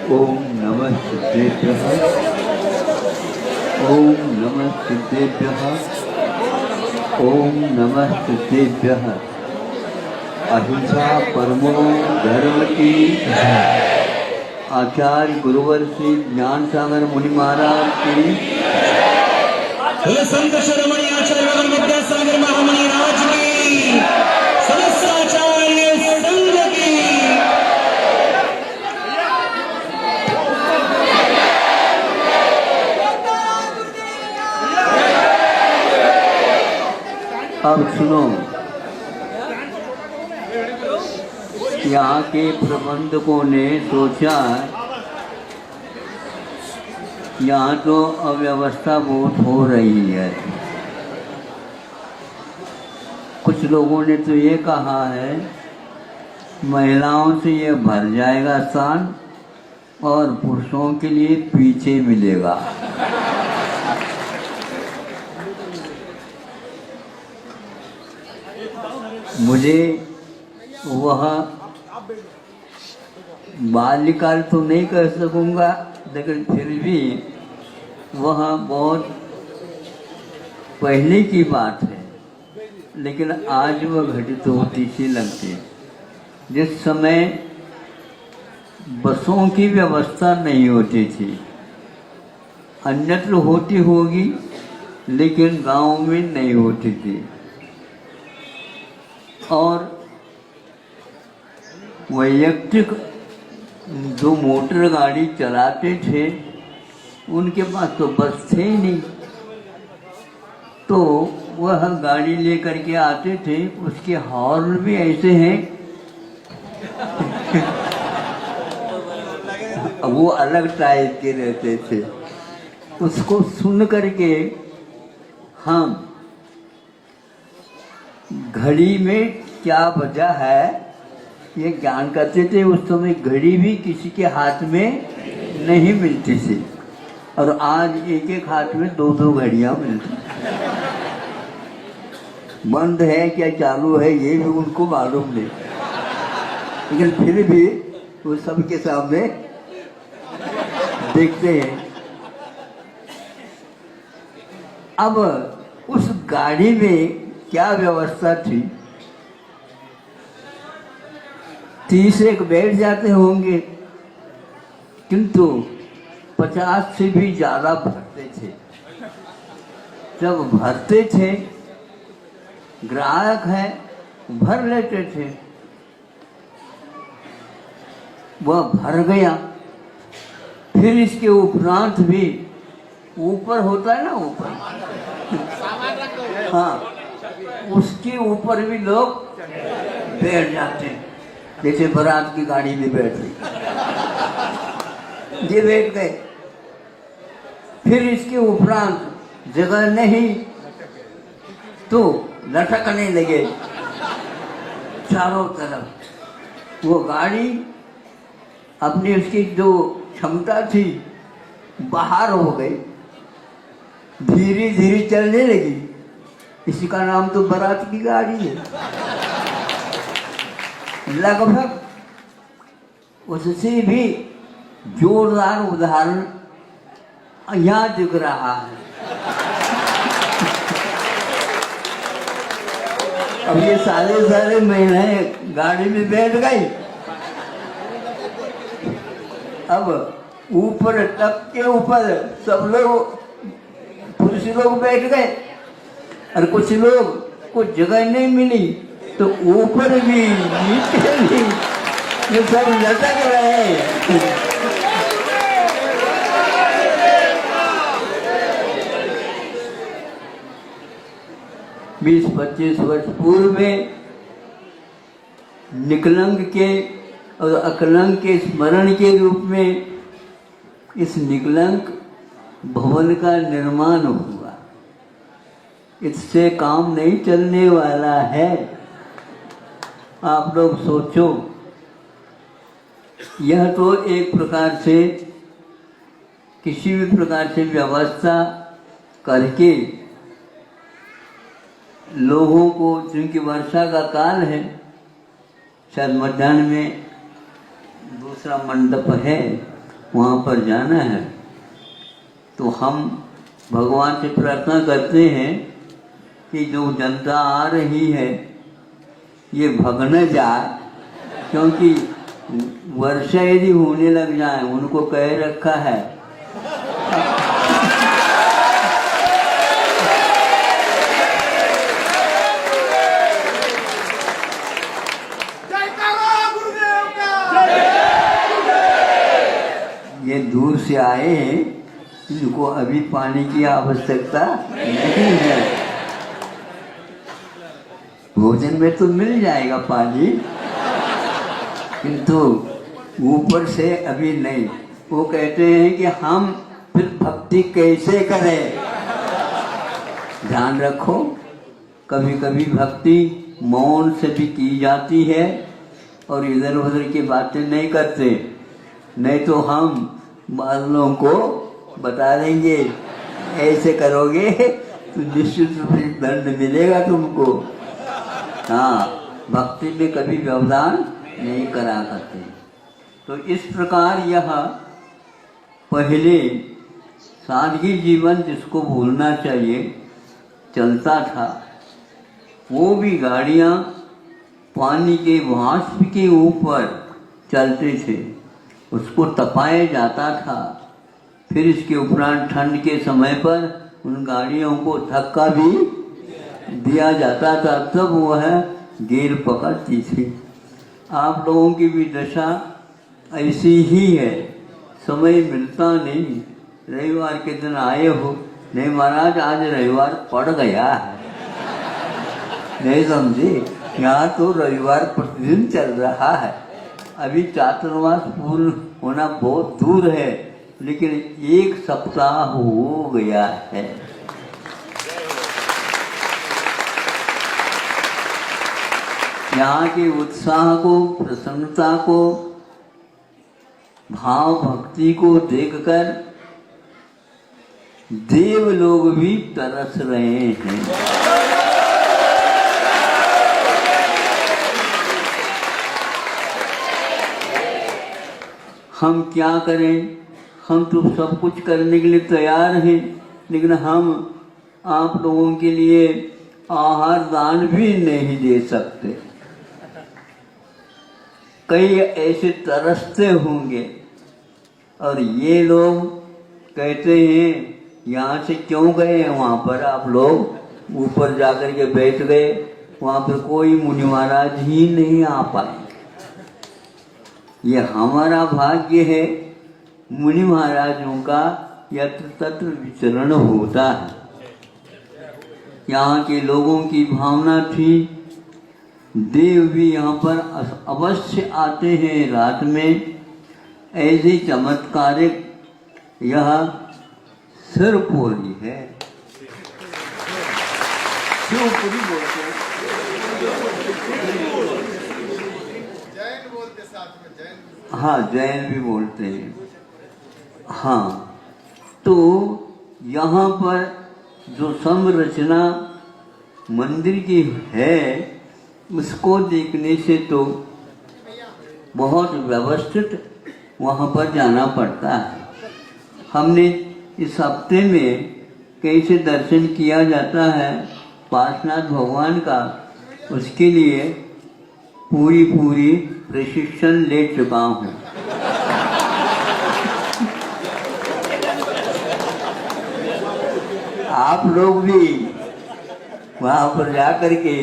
ओम नमः सिद्धेभ्यः। ओम नमः सिद्धेभ्यः। ओम नमः सिद्धेभ्यः। अहिंसा परमो धर्म की। आचार्य गुरुवर श्री ज्ञान सागर मुनि महाराज की। संत शिरोमणि आचार्य विद्यासागर महामुनि राज की। समस्त आचार्य संघ की। अब सुनो, यहाँ के प्रबंधकों ने सोचा यहाँ तो अव्यवस्था बहुत हो रही है। कुछ लोगों ने तो ये कहा है महिलाओं से ये भर जाएगा स्थान और पुरुषों के लिए पीछे मिलेगा। मुझे वह बाल्यकाल तो नहीं कर सकूंगा, लेकिन फिर भी वह बहुत पहले की बात है, लेकिन आज वह घटित होती सी लगती है। जिस समय बसों की व्यवस्था नहीं होती थी, अन्यत्र होती होगी लेकिन गांव में नहीं होती थी, और वैयक्तिक जो मोटर गाड़ी चलाते थे उनके पास तो बस थे ही नहीं, तो वह गाड़ी लेकर के आते थे। उसके हॉर्न भी ऐसे हैं वो अलग टाइप के रहते थे। उसको सुन करके हम घड़ी में क्या वजह है ये ज्ञान करते थे। उस समय घड़ी भी किसी के हाथ में नहीं मिलती थी, और आज एक एक हाथ में दो दो घड़ियां मिलती। बंद है क्या चालू है ये भी उनको मालूम नहीं, लेकिन फिर भी वो सबके सामने देखते हैं। अब उस गाड़ी में क्या व्यवस्था थी, 30 एक बैठ जाते होंगे, किंतु 50 से भी ज्यादा भरते थे। जब भरते थे, ग्राहक है भर लेते थे। वह भर गया, फिर इसके उपरांत भी ऊपर होता है ना, ऊपर हाँ, उसके ऊपर भी लोग बैठ जाते हैं। जैसे बारात की गाड़ी में बैठ गई, ये बैठ गए। फिर इसके उपरांत जगह नहीं तो लटकने लगे चारों तरफ। वो गाड़ी अपनी उसकी जो क्षमता थी बाहर हो गई, धीरे धीरे चलने लगी। इसी का नाम तो बारात की गाड़ी है। लगभग उससे भी जोरदार उदाहरण यहाँ दिख रहा है। अब ये सारे महिलाएं गाड़ी में बैठ गई। अब ऊपर तक के ऊपर सब लोग पुरुष लोग बैठ गए, और कुछ लोग को जगह नहीं मिली तो ऊपर भी नीचे भी ये सब लटक रहे। 20-25 वर्ष पूर्व में निकलंक के और अकलंक के स्मरण के रूप में इस निकलंक भवन का निर्माण हुआ। इससे काम नहीं चलने वाला है। आप लोग सोचो, यह तो एक प्रकार से किसी भी प्रकार से व्यवस्था करके लोगों को, चूंकि वर्षा का काल है, शायद मध्याह्न में दूसरा मंडप है, वहाँ पर जाना है, तो हम भगवान से प्रार्थना करते हैं कि जो जनता आ रही है ये भग न जाए, क्योंकि वर्षा यदि होने लग जाए, उनको कह रखा है ये दूर से आए हैं, इनको अभी पानी की आवश्यकता नहीं है। भोजन में तो मिल जाएगा पानी, किंतु ऊपर से अभी नहीं। वो कहते हैं कि हम फिर भक्ति कैसे करें। ध्यान रखो, कभी कभी भक्ति मौन से भी की जाती है और इधर उधर की बातें नहीं करते, नहीं तो हम बादलों को बता देंगे ऐसे करोगे तो निश्चित रूप से दंड मिलेगा तुमको। हाँ, भक्ति में कभी व्यवधान नहीं करा करते। तो इस प्रकार यह पहले सादगी जीवन जिसको भूलना चाहिए चलता था, वो भी गाड़ियाँ पानी के वाष्प के ऊपर चलते थे, उसको तपाया जाता था। फिर इसके उपरांत ठंड के समय पर उन गाड़ियों को धक्का भी दिया जाता था, तब वह गिर पकड़ती थी। आप लोगों की भी दशा ऐसी ही है, समय मिलता नहीं। रविवार के दिन आए हो, नहीं महाराज आज रविवार पड़ गया है, नहीं समझे, यहाँ तो रविवार प्रतिदिन चल रहा है। अभी चातुर्मास पूर्ण होना बहुत दूर है, लेकिन 1 सप्ताह हो गया है। यहाँ के उत्साह को, प्रसन्नता को, भाव भक्ति को देखकर देव लोग भी तरस रहे हैं। हम क्या करें, हम तो सब कुछ करने के लिए तैयार हैं, लेकिन हम आप लोगों के लिए आहार दान भी नहीं दे सकते। कई ऐसे तरसते होंगे और ये लोग कहते हैं यहाँ से क्यों गए हैं, वहाँ पर आप लोग ऊपर जाकर के बैठ गए, वहाँ पर कोई मुनि महाराज ही नहीं आ पाए। ये हमारा भाग्य है, मुनि महाराजों का यत्र तत्र विचरण होता है। यहाँ के लोगों की भावना थी, देव भी यहाँ पर अवश्य आते हैं रात में। ऐसी चमत्कारिक यह सिरपुरी है, शिवपुरी बोलते हैं, हाँ जैन भी बोलते हैं। हाँ, तो यहाँ पर जो संरचना मंदिर की है उसको देखने से तो बहुत व्यवस्थित वहाँ पर जाना पड़ता है। हमने इस हफ्ते में कैसे दर्शन किया जाता है पार्श्वनाथ भगवान का, उसके लिए पूरी प्रशिक्षण ले चुका हूँ। आप लोग भी वहाँ पर जाकर के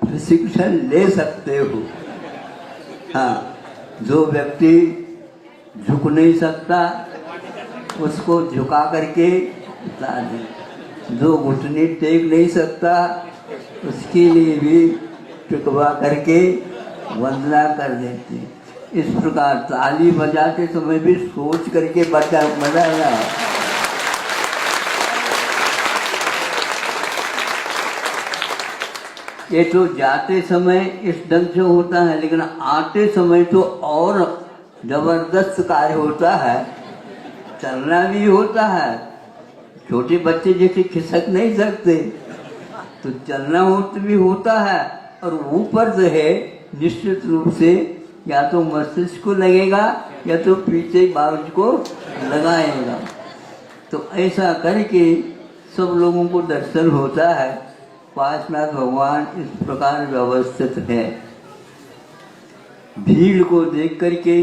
प्रशिक्षण ले सकते हो। हाँ, जो व्यक्ति झुक नहीं सकता उसको झुका करके बता दें, जो घुटने टेक नहीं सकता उसके लिए भी टिकवा करके वंदना कर देते। इस प्रकार ताली बजाते समय भी सोच करके बजाना। ये तो जाते समय इस ढंग से होता है, लेकिन आते समय तो और जबरदस्त कार्य होता है, चलना भी होता है। छोटे बच्चे जैसे खिसक नहीं सकते, तो चलना भी होता है। और ऊपर जो है निश्चित रूप से या तो मस्तिष्क को लगेगा या तो पीछे बाउज को लगाएगा। तो ऐसा करके सब लोगों को दर्शन होता है। पार्श्वनाथ भगवान इस प्रकार व्यवस्थित है। भीड़ को देख करके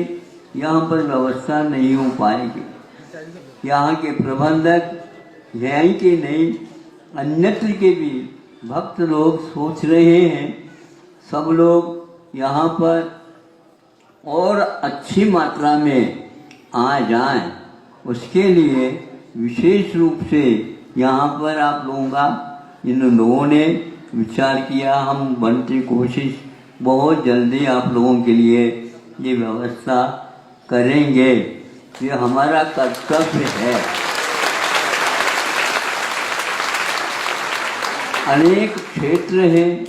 यहाँ पर व्यवस्था नहीं हो पाएगी। यहाँ के प्रबंधक यहीं के नहीं अन्यत्र के भी भक्त लोग सोच रहे हैं सब लोग यहाँ पर और अच्छी मात्रा में आ जाएं। उसके लिए विशेष रूप से यहाँ पर आप लोगों का इन लोगों ने विचार किया। हम बनती कोशिश बहुत जल्दी आप लोगों के लिए ये व्यवस्था करेंगे। ये हमारा कर्तव्य है। अनेक क्षेत्र हैं,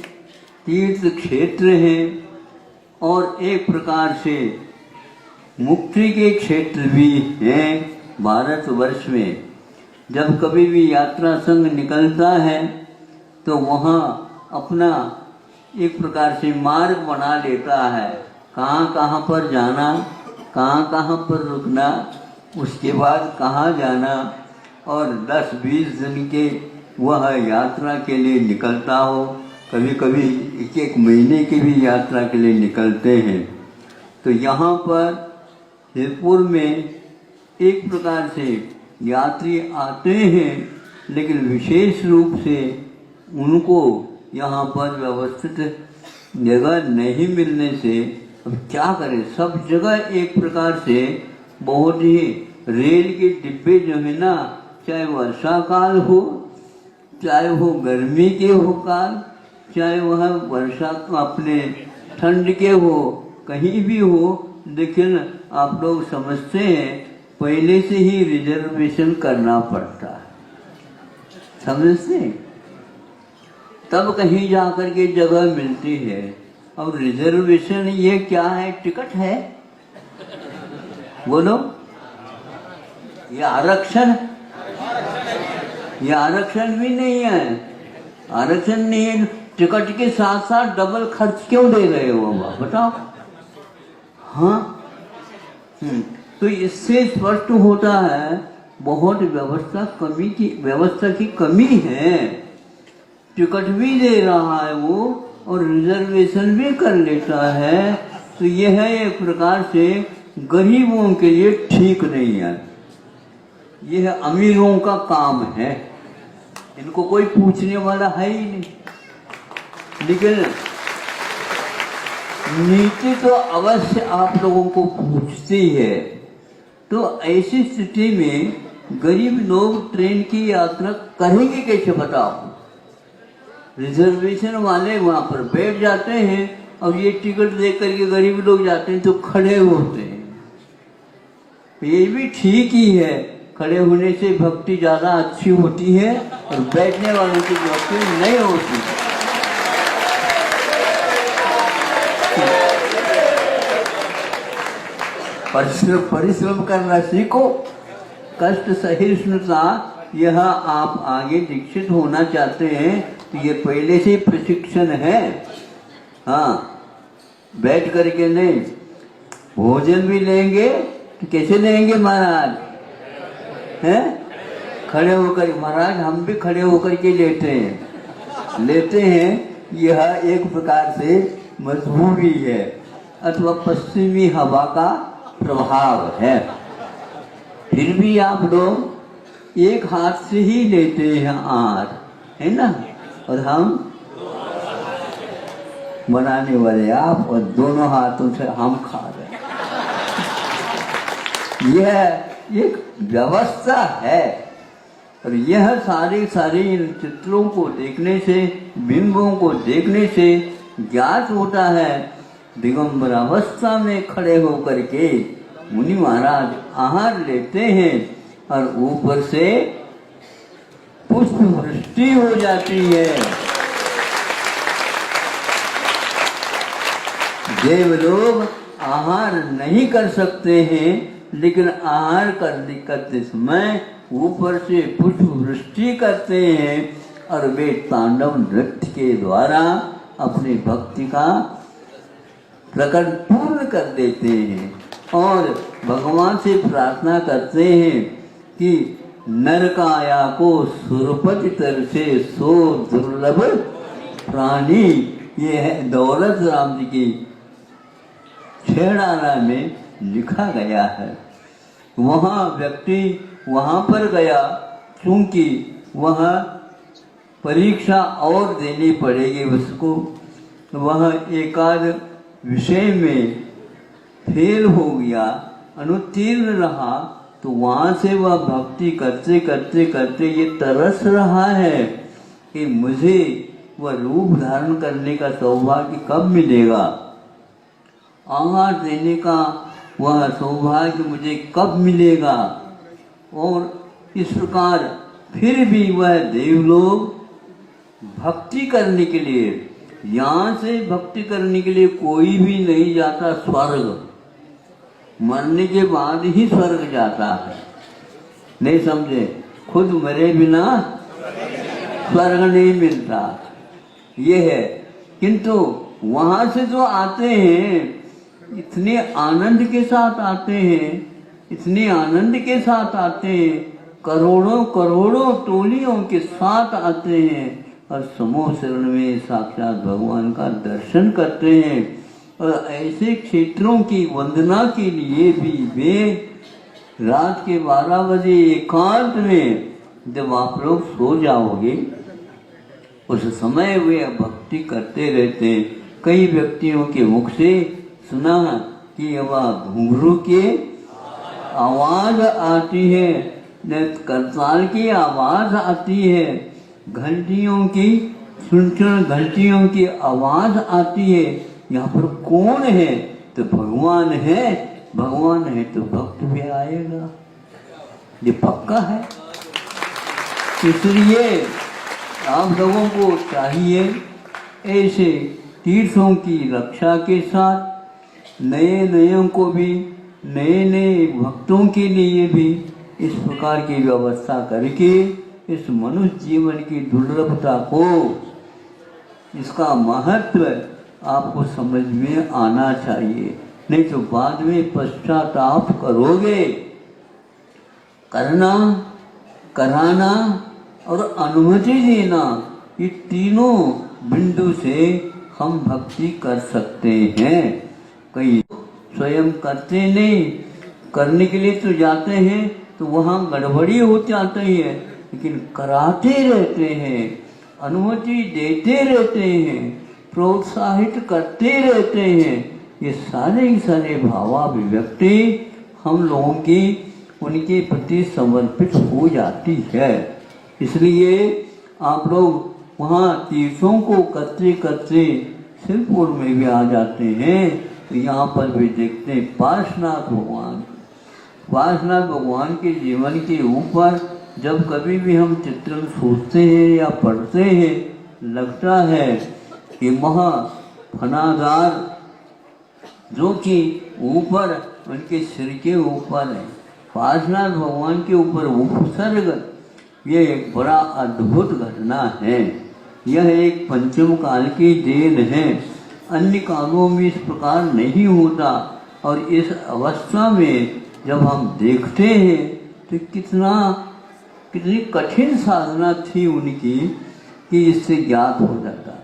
तीर्थ क्षेत्र हैं और एक प्रकार से मुक्ति के क्षेत्र भी हैं भारतवर्ष में। जब कभी भी यात्रा संघ निकलता है तो वहाँ अपना एक प्रकार से मार्ग बना लेता है, कहाँ कहाँ पर जाना, कहाँ कहाँ पर रुकना, उसके बाद कहाँ जाना। और 10-20 दिन के वह यात्रा के लिए निकलता हो, कभी कभी एक महीने की भी यात्रा के लिए निकलते हैं। तो यहाँ पर जयपुर में एक प्रकार से यात्री आते हैं, लेकिन विशेष रूप से उनको यहाँ पर व्यवस्थित जगह नहीं मिलने से अब क्या करें। सब जगह एक प्रकार से बहुत ही रेल के डिब्बे जो है ना, चाहे वर्षा काल हो, चाहे वो गर्मी के हो काल, चाहे वह वर्षा अपने ठंड के हो, कहीं भी हो, लेकिन आप लोग समझते हैं पहले से ही रिजर्वेशन करना पड़ता है। समझते हैं? तब कहीं जाकर के जगह मिलती है। और रिजर्वेशन ये क्या है? टिकट है? बोलो, ये आरक्षण, ये आरक्षण भी नहीं है। आरक्षण नहीं है, टिकट के साथ साथ डबल खर्च क्यों दे रहे हो बाबा, बताओ। हाँ, तो इससे स्पष्ट होता है बहुत व्यवस्था की कमी है। टिकट भी दे रहा है वो और रिजर्वेशन भी कर लेता है, तो यह है एक प्रकार से गरीबों के लिए ठीक नहीं है। यह अमीरों का काम है, इनको कोई पूछने वाला है ही नहीं। लेकिन नीति तो अवश्य आप लोगों को पूछती है। तो ऐसी स्थिति में गरीब लोग ट्रेन की यात्रा करेंगे कैसे, बताओ। रिजर्वेशन वाले वहां पर बैठ जाते हैं और ये टिकट देख करके गरीब लोग जाते हैं तो खड़े होते हैं। ये भी ठीक ही है, खड़े होने से भक्ति ज्यादा अच्छी होती है और बैठने वालों की भक्ति नहीं होती। परिश्रम करना सीखो, कष्ट सहिष्णुता, यह आप आगे दीक्षित होना चाहते हैं तो ये पहले से प्रशिक्षण है। हाँ, बैठ करके नहीं। भोजन भी लेंगे तो कैसे लेंगे महाराज, हैं? खड़े होकर। महाराज हम भी खड़े होकर के लेते हैं। यह एक प्रकार से मजबूरी है अथवा पश्चिमी हवा का प्रभाव है। फिर भी आप लोग एक हाथ से ही लेते हैं आहार, है ना, और हम बनाने वाले आप और दोनों हाथों से हम खा रहे हैं। यह एक व्यवस्था है। और यह सारे इन चित्रों को देखने से, बिंबों को देखने से ज्ञात होता है दिगंबर अवस्था में खड़े होकर के मुनि महाराज आहार लेते हैं और ऊपर से पुष्प वृष्टि हो जाती है। देव लोग आहार नहीं कर सकते हैं, लेकिन आहार करते समय ऊपर से पुष्प वृष्टि करते हैं और वे तांडव नृत्य के द्वारा अपनी भक्ति का प्रकट पूर्ण कर देते हैं और भगवान से प्रार्थना करते हैं कि नरकाया को सुरपति तर से सो दुर्लभ प्राणी। ये है दौलत राम जी की छेड़ाना में लिखा गया है। वहाँ व्यक्ति वहाँ पर गया क्योंकि वह परीक्षा और देनी पड़ेगी उसको। वह एकाध विषय में फेल हो गया, अनुत्तीर्ण रहा, तो वहाँ से वह भक्ति करते करते करते ये तरस रहा है कि मुझे वह रूप धारण करने का सौभाग्य कब मिलेगा, आहार देने का वह सौभाग्य मुझे कब मिलेगा। और इस प्रकार फिर भी वह देवलोक भक्ति करने के लिए, यहाँ से भक्ति करने के लिए कोई भी नहीं जाता स्वर्ग, मरने के बाद ही स्वर्ग जाता है। नहीं समझे, खुद मरे बिना स्वर्ग नहीं मिलता, ये है। किंतु वहां से जो आते हैं इतने आनंद के साथ आते हैं, इतने आनंद के साथ आते हैं, करोड़ों करोड़ों टोलियों के साथ आते हैं और समूह शरण में साक्षात भगवान का दर्शन करते हैं। और ऐसे क्षेत्रों की वंदना के लिए भी वे रात के 12 बजे एकांत में जब आप लोग सो जाओगे उस समय वे भक्ति करते रहते हैं। कई व्यक्तियों के मुख से सुना कि वह घुंघरू की आवाज आती है, करताल की आवाज आती है, घंटियों की सुनचुन घंटियों की आवाज आती है। यहाँ पर कौन है? तो भगवान है। भगवान है तो भक्त भी आएगा, ये पक्का है। इसलिए आप लोगों को चाहिए ऐसे तीर्थों की रक्षा के साथ नए नयों को भी, नए नए भक्तों के लिए भी इस प्रकार की व्यवस्था करके इस मनुष्य जीवन की दुर्लभता को, इसका महत्व आपको समझ में आना चाहिए। नहीं तो बाद में पश्चाताप करोगे। करना, कराना और अनुमति देना, ये तीनों बिंदु से हम भक्ति कर सकते हैं। कई स्वयं करते नहीं, करने के लिए तो जाते हैं तो वहाँ गड़बड़ी हो जाती है, लेकिन कराते रहते हैं, अनुमति देते रहते हैं, प्रोत्साहित करते रहते हैं। ये सारे ही सारे भावाभिव्यक्ति हम लोगों की उनके प्रति समर्पित हो जाती है। इसलिए आप लोग वहाँ तीर्थों को करते करते सिरपुर में भी आ जाते हैं तो यहाँ पर भी देखते हैं पार्श्वनाथ भगवान। पार्श्वनाथ भगवान के जीवन के ऊपर जब कभी भी हम चित्रण सोचते हैं या पढ़ते हैं, लगता है कि महा फनादार जो कि ऊपर उनके सिर के ऊपर है, पार्श्वनाथ भगवान के ऊपर उपसर्ग, ये एक बड़ा अद्भुत घटना है। यह एक पंचम काल की देन है, अन्य कालों में इस प्रकार नहीं होता। और इस अवस्था में जब हम देखते हैं तो कितनी कठिन साधना थी उनकी कि इससे ज्ञात हो जाता।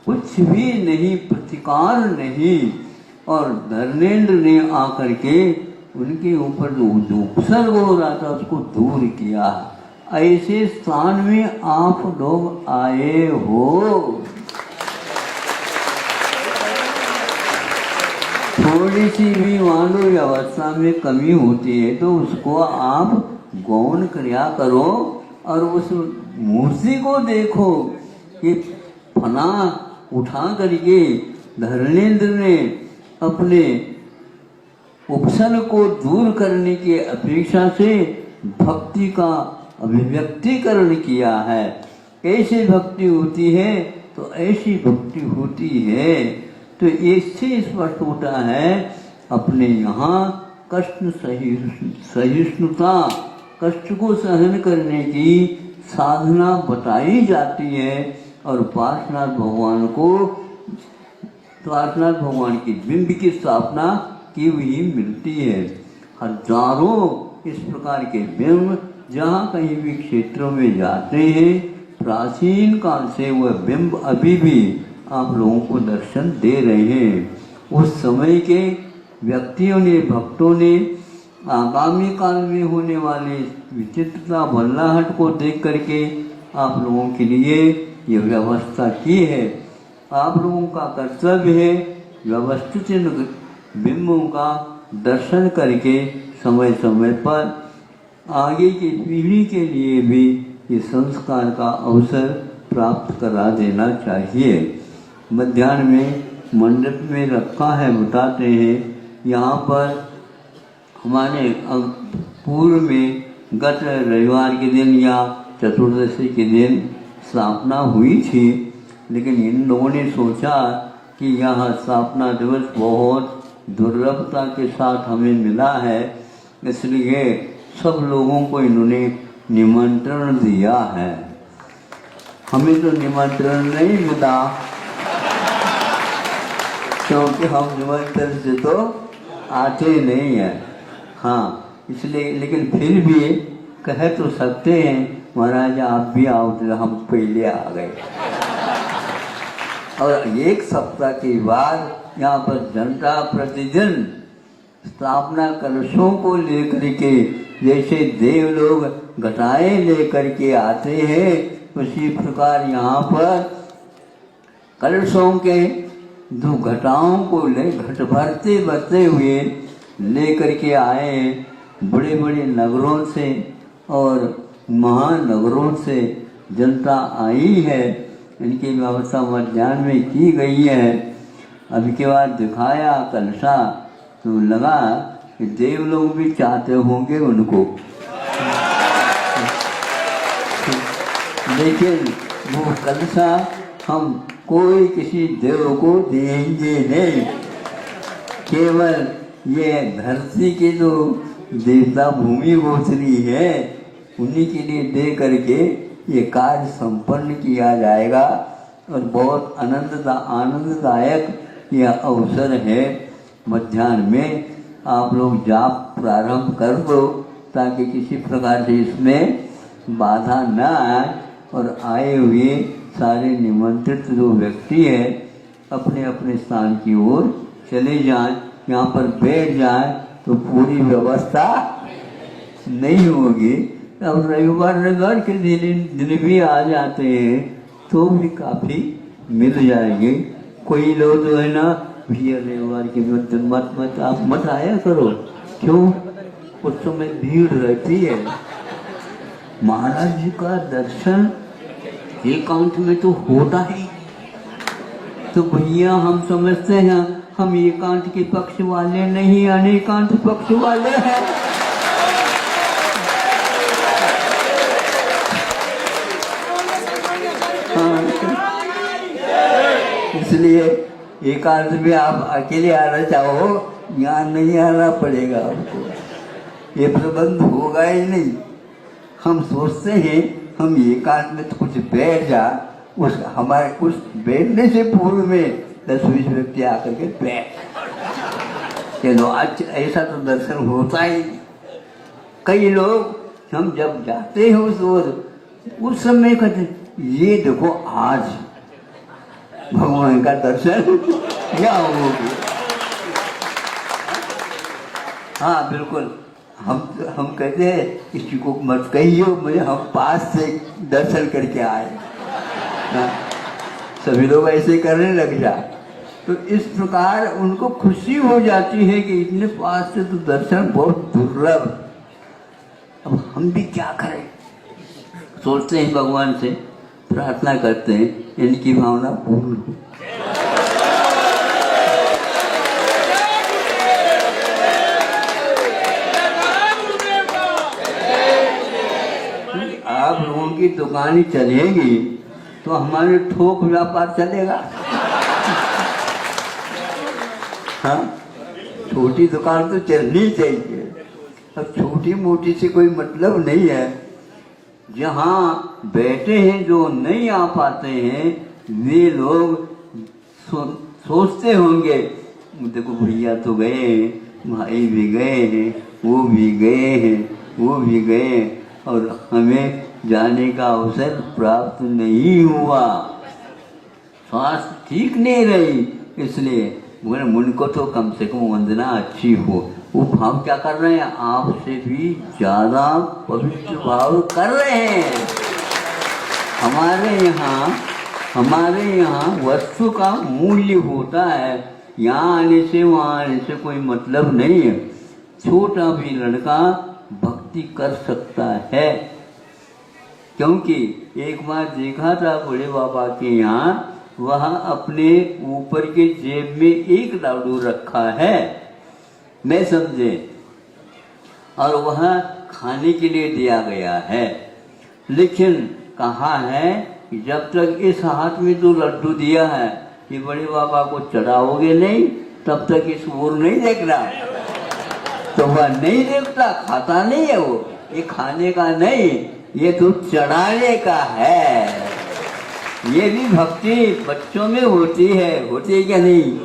कुछ भी नहीं, प्रतिकार नहीं, और धर्मेंद्र ने आकर के उनके ऊपर जो उपसर्ग हो रहा था उसको दूर किया। ऐसे स्थान में आप लोग आए हो। थोड़ी सी भी मानो अवस्था में कमी होती है तो उसको आप गौण क्रिया करो और उस मूर्ति को देखो कि फना उठा करके धर्मेंद्र ने अपने उपसर्ग को दूर करने की अपेक्षा से भक्ति का अभिव्यक्तिकरण किया है। कैसे भक्ति होती है? तो ऐसी भक्ति होती है। तो इससे स्पष्ट होता है अपने यहाँ कष्ट सहिष्णुता, कष्ट को सहन करने की साधना बताई जाती है। और पार्श्वनाथ भगवान को प्रार्थना भगवान की बिंब की स्थापना की हुई मिलती है। हजारों इस प्रकार के बिंब जहाँ कहीं भी क्षेत्रों में जाते हैं, प्राचीन काल से वह बिंब अभी भी आप लोगों को दर्शन दे रहे हैं। उस समय के व्यक्तियों ने, भक्तों ने आगामी काल में होने वाले विचित्रता बल्लाहट को देख करके आप लोगों के लिए ये व्यवस्था की है। आप लोगों का कर्तव्य है व्यवस्थित बिंबों का दर्शन करके समय समय पर आगे की पीढ़ी के लिए भी ये संस्कार का अवसर प्राप्त करा देना चाहिए। मध्याह्न में मंडप में रखा है, बताते हैं यहाँ पर हमारे पूर्व में गत रविवार के दिन या चतुर्दशी के दिन स्थापना हुई थी, लेकिन इन लोगों ने सोचा कि यह स्थापना दिवस बहुत दुर्लभता के साथ हमें मिला है, इसलिए सब लोगों को इन्होंने निमंत्रण दिया है। हमें तो निमंत्रण नहीं मिला, क्योंकि हम निमंत्रण से तो आते नहीं हैं। हाँ, इसलिए लेकिन फिर भी कह तो सकते हैं महाराज आप भी आओ, तो हम पहले आ गए। और एक सप्ताह के बाद यहाँ पर जनता प्रतिदिन स्थापना कलशों को लेकर के, जैसे देव लोग घटाएं लेकर के आते हैं, उसी प्रकार यहाँ पर कलशों के दो घटाओं को ले, घट भरते हुए लेकर के आए। बड़े बड़े नगरों से और महानगरों से जनता आई है, इनकी व्यवस्था मध्याह्न में की गई है। अब के बाद दिखाया कलशा तो लगा कि देव लोग भी चाहते होंगे उनको, लेकिन वो कलशा हम कोई किसी देव को देंगे नहीं, केवल ये धरती के जो देवता भूमि गोचरी है उन्हीं के लिए दे करके ये कार्य संपन्न किया जाएगा। और बहुत आनंददायक यह अवसर है। मध्याह्न में आप लोग जाप प्रारंभ कर दो, ताकि किसी प्रकार से इसमें बाधा न आए और आए हुए सारे निमंत्रित जो व्यक्ति है अपने अपने स्थान की ओर चले जाएं, यहाँ पर बैठ जाएं तो पूरी व्यवस्था नहीं होगी। अब रविवार के दिन भी आ जाते हैं तो भी काफ़ी मिल जाएंगे। कोई लोग जो है ना, भैया रविवार के दिन मत आप मत आया करो, क्यों? उस समय भीड़ रहती है। महाराज जी का दर्शन एकांत में तो होता ही, तो भैया हम समझते हैं हम एकांत के पक्ष वाले नहीं, अनेकांत पक्ष वाले हैं। इसलिए एकांत में आप अकेले आना चाहो, यहाँ नहीं आना पड़ेगा आपको, ये प्रबंध होगा ही नहीं। हम सोचते हैं हम एकांत में तो कुछ बैठ जा, उस हमारे कुछ बैठने से पूर्व में 10-20 व्यक्ति आकर के बैठ, चलो आज ऐसा तो दर्शन होता ही। कई लोग हम जब जाते हैं उस समय कहते ये देखो आज भगवान का दर्शन क्या होगी। हाँ बिल्कुल, हम कहते हैं किसी को मत कहियो, मुझे हम पास से दर्शन करके आए। हाँ, सभी लोग ऐसे करने लग जाए तो इस प्रकार उनको खुशी हो जाती है कि इतने पास से तो दर्शन बहुत दुर्लभ। अब हम भी क्या करें, सोचते हैं भगवान से प्रार्थना करते हैं इनकी भावना पूर्ण हो। आप लोगों की दुकानें चलेगी तो हमारे थोक व्यापार चलेगा। हाँ, छोटी दुकान तो चलनी चाहिए। अब छोटी मोटी से कोई मतलब नहीं है। जहाँ बैठे हैं जो नहीं आ पाते हैं वे लोग सोचते होंगे देखो भैया तो गए, भाई भी गए हैं, वो भी गए हैं, वो भी गए और हमें जाने का अवसर प्राप्त नहीं हुआ, स्वास्थ्य ठीक नहीं रही, इसलिए मगर उनको तो कम से कम वंदना अच्छी हो। वो भाव क्या कर रहे हैं, आपसे भी ज्यादा पवित्र भाव कर रहे हैं। हमारे यहाँ वस्तु का मूल्य होता है, यहाँ आने से वहाँ आने से कोई मतलब नहीं है। छोटा भी लड़का भक्ति कर सकता है, क्योंकि एक बार देखा था बड़े बाबा के यहाँ, वह अपने ऊपर के जेब में एक लाडू रखा है, मैं समझे, और वह खाने के लिए दिया गया है, लेकिन कहा है कि जब तक इस हाथ में तो लड्डू दिया है, ये बड़े बाबा को चढ़ाओगे नहीं, तब तक इस ओर नहीं देखना। तो वह नहीं देखता, खाता नहीं है वो, ये खाने का नहीं, ये तो चढ़ाने का है। ये भी भक्ति बच्चों में होती है क्या नहीं?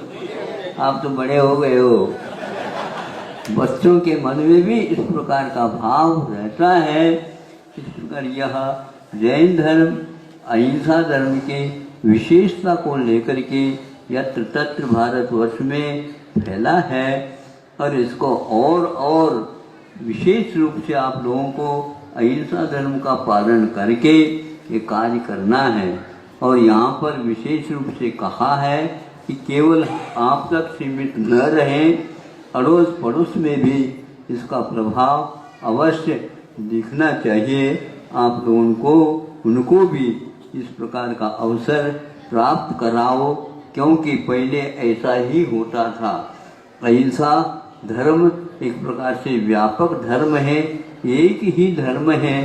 आप तो बड़े हो गए हो, बच्चों के मन में भी इस प्रकार का भाव रहता है। इस प्रकार यह जैन धर्म अहिंसा धर्म के विशेषता को लेकर के यत्र तत्र भारतवर्ष में फैला है, और इसको और विशेष रूप से आप लोगों को अहिंसा धर्म का पालन करके ये कार्य करना है। और यहाँ पर विशेष रूप से कहा है कि केवल आप तक सीमित न रहें, अड़ोस पड़ोस में भी इसका प्रभाव अवश्य दिखना चाहिए। आप लोगों को उनको भी इस प्रकार का अवसर प्राप्त कराओ, क्योंकि पहले ऐसा ही होता था। अहिंसा धर्म एक प्रकार से व्यापक धर्म है, एक ही धर्म है,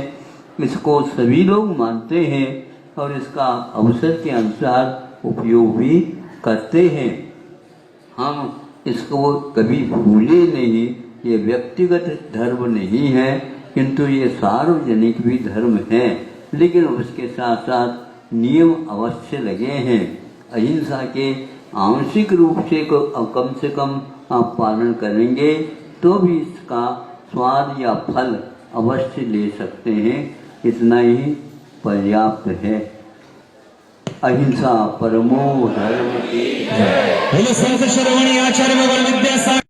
इसको सभी लोग मानते हैं और इसका अवसर के अनुसार उपयोग भी करते हैं। हम इसको कभी भूले नहीं, ये व्यक्तिगत धर्म नहीं है, किंतु ये सार्वजनिक भी धर्म है, लेकिन उसके साथ साथ नियम अवश्य लगे हैं। अहिंसा के आंशिक रूप से कम से कम आप पालन करेंगे तो भी इसका स्वाद या फल अवश्य ले सकते हैं, इतना ही पर्याप्त है। अहिंसा परमो धर्म। श्रवणी आचार्य विद्यासागर